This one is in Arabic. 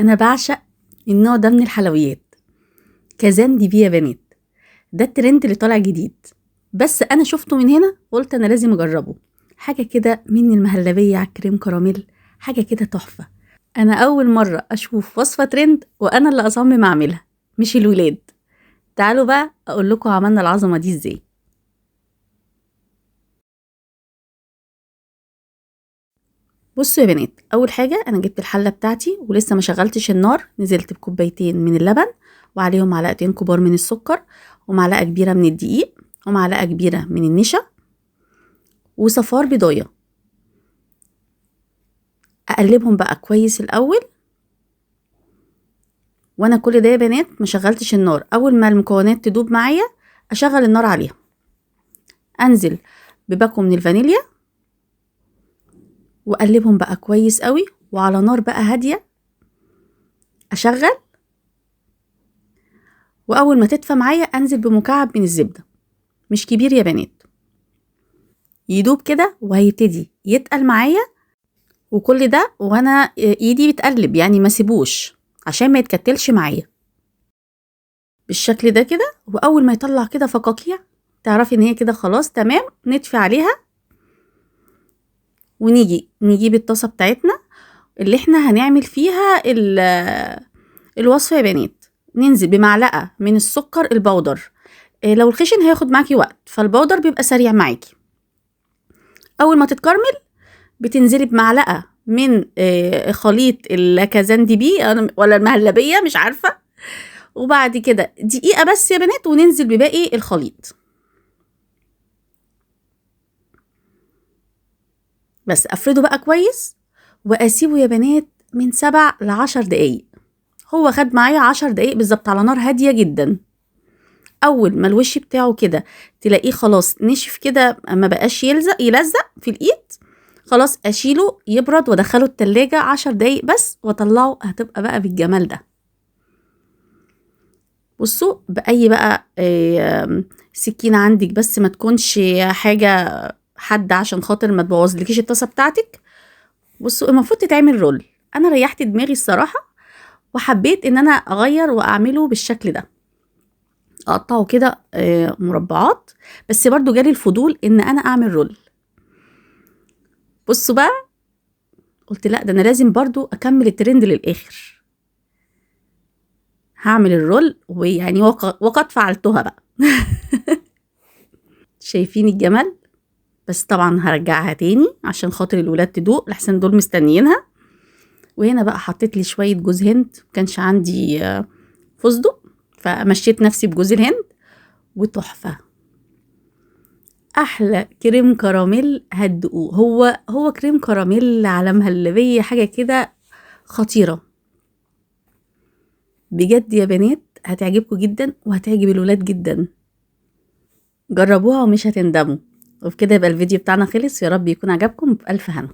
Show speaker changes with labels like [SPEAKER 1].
[SPEAKER 1] انا بعشق النوع ده من الحلويات. كازان دي بيه يا بنات، ده الترند اللي طالع جديد. بس انا شفته من هنا قلت انا لازم اجربه. حاجه كده من المهلبيه على الكريم كراميل، حاجه كده تحفه. انا اول مره اشوف وصفه ترند وانا اللي اصمم اعملها، مش الولاد. تعالوا بقى اقول لكم عملنا العظمه دي ازاي. بصوا يا بنات، اول حاجه انا جبت الحله بتاعتي ولسه ما شغلتش النار، نزلت بكوبايتين من اللبن وعليهم معلقتين كبار من السكر ومعلقه كبيره من الدقيق ومعلقه كبيره من النشا وصفار بيضايه. اقلبهم بقى كويس الاول. وانا كل ده يا بنات ما شغلتش النار، اول ما المكونات تدوب معايا اشغل النار عليها، انزل بباكو من الفانيليا واقلبهم بقى كويس قوي وعلى نار بقى هاديه. اشغل، واول ما تدفى معايا انزل بمكعب من الزبده، مش كبير يا بنات، يدوب كده وهيبتدي يتقل معايا. وكل ده وانا ايدي بتقلب، يعني ما سيبوش عشان ما يتكتلش معايا بالشكل ده كده. واول ما يطلع كده فقاقيع تعرفي ان هي كده خلاص تمام، نطفي عليها ونيجي نجيب الطاسه بتاعتنا اللي احنا هنعمل فيها الوصفه يا بنات. ننزل بمعلقه من السكر البودر، لو الخشن هياخد معاكي وقت فالبودر بيبقى سريع معاكي. اول ما تتكرمل بتنزلي بمعلقه من خليط الكازان دي بي ولا المهلبيه مش عارفه، وبعد كده دقيقه بس يا بنات وننزل بباقي الخليط. بس افرده بقى كويس واسيبه يا بنات من 7 ل10 دقايق. هو خد معايا 10 دقايق بالظبط على نار هاديه جدا. اول ما الوش بتاعه كده تلاقيه خلاص نشف كده، ما بقاش يلزق في الايد، خلاص اشيله يبرد وادخله التلاجة 10 دقايق بس واطلعه، هتبقى بقى بالجمال ده. بصوا باي بقى سكينه عندك، بس ما تكونش حاجه حد عشان خاطر ما تبوظلكيش الطاسه بتاعتك. بصوا المفروض تتعمل رول، انا ريحت دماغي الصراحه وحبيت ان انا اغير واعمله بالشكل ده، اقطعه كده مربعات. بس برضو جالي الفضول ان انا اعمل رول. بصوا بقى قلت لا، ده انا لازم برضو اكمل الترند للاخر، هعمل الرول ويعني وقد فعلتها بقى. شايفين الجمال؟ بس طبعا هرجعها تاني عشان خاطر الولاد تدوق لحسن دول مستنيينها. وهنا بقى حطيت لي شويه جوز هند، مكانش عندي فستق فمشيت نفسي بجوز الهند، وتحفه. احلى كريم كراميل هتدوقوه، هو كريم كراميل على مهلبيه، حاجه كده خطيره بجد يا بنات. هتعجبكم جدا وهتعجب الولاد جدا، جربوها ومش هتندموا. وبكده يبقى الفيديو بتاعنا خلص، يا رب يكون عجبكم. بألف هنا.